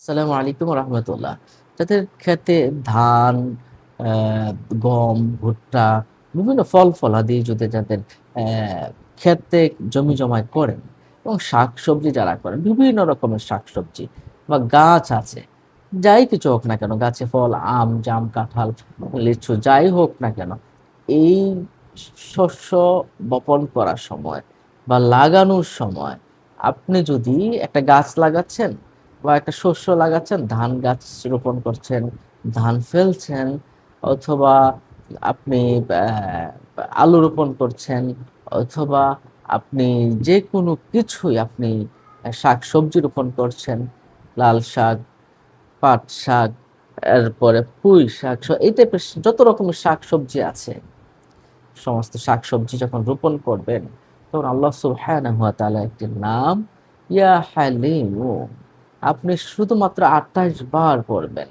আসসালামু আলাইকুম রহমতুল্লাহ। যাদের ক্ষেতে ধান, আ গম, ভুট্টা, বিভিন্ন ফল-ফলাদি যদি যাদের ক্ষেতে জমি-জমায় করেন এবং শাকসবজি যারা করেন, বিভিন্ন রকমের শাকসবজি বা গাছ আছে। যাই কিছু হোক না কেন, গাছে ফল আম, জাম, কাঁঠাল, লিচু যাই হোক না কেন, এই শস্য বপন করার সময় বা লাগানোর সময় আপনি যদি একটা গাছ লাগাচ্ছেন বা একটা শস্য লাগাচ্ছেন, ধান গাছ রোপণ করছেন, ধান ফেলছেন, অথবা আপনি আলু রোপণ করছেন, অথবা আপনি যেকোনো কিছুই আপনি শাকসবজি রোপণ করছেন, লাল শাক, পাট শাক, এরপরে পুঁই শাক, এই টাইপের যত রকমের শাকসবজি আছে, সমস্ত শাকসবজি যখন রোপণ করবেন, তখন আল্লাহ সুবহানাহু ওয়া তাআলা একটি নাম ইয়া হালিমু আপনি শুধুমাত্র ২৮ বার পড়বেন।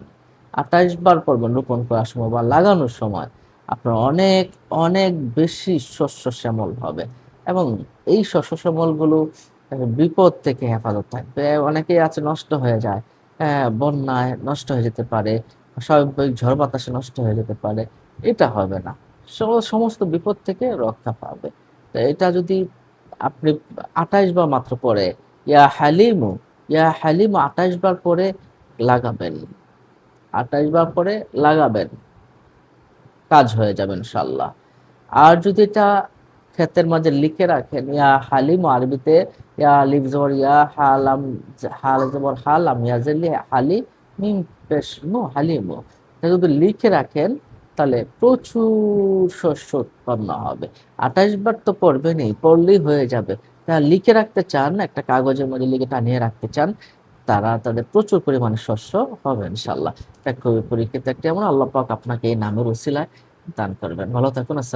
২৮ বার পড়বেন রোপণ করার সময় বা লাগানোর সময়। আপনার অনেক, অনেক বেশি শস্য শ্যামল হবে এবং এই শস্য শ্যামলগুলো বিপদ থেকে হেফাজত থাকবে। অনেকেই আছে নষ্ট হয়ে যায়। বন্যায় নষ্ট হয়ে যেতে পারে, স্বাভাবিক ঝড় বাতাসে নষ্ট হয়ে যেতে পারে। এটা হবে না। সমস্ত বিপদ থেকে রক্ষা পাবে। তো এটা যদি আপনি ২৮ বার মাত্র পড়ে ইয়া হালিমু, ইয়া হালিমু ২৮ বার পরে লাগাবেন। ২৮ বার পরে লাগাবেন। কাজ হয়ে যাবে ইনশাআল্লাহ। আর যদি এটা ক্ষেতের মাঝে লিখে রাখেন, ইয়া হালিমু আরবিতে ইয়া আলিফ জবর ইয়া, হা লাম হাল জবর হা, লাম ইয়া জের হালি, মিম পেশ মু হালিমু। এটা যদি লিখে রাখেন তাহলে প্রচুর শস্য উৎপন্ন হবে। ২৮ বার তো পড়বেনই, পড়লেই হয়ে যাবে। যারা লিখে রাখতে চান, একটা কাগজের মধ্যে লিখে টানিয়ে রাখতে চান, তারা তাদের প্রচুর পরিমাণে শস্য হবে ইনশাআল্লাহ। এটা খুবই পরীক্ষিত একটি আমল। আল্লাহ পাক আপনাকে এই নামের উসিলায় দান করবেন। ভালো থাকুন। আসসালাম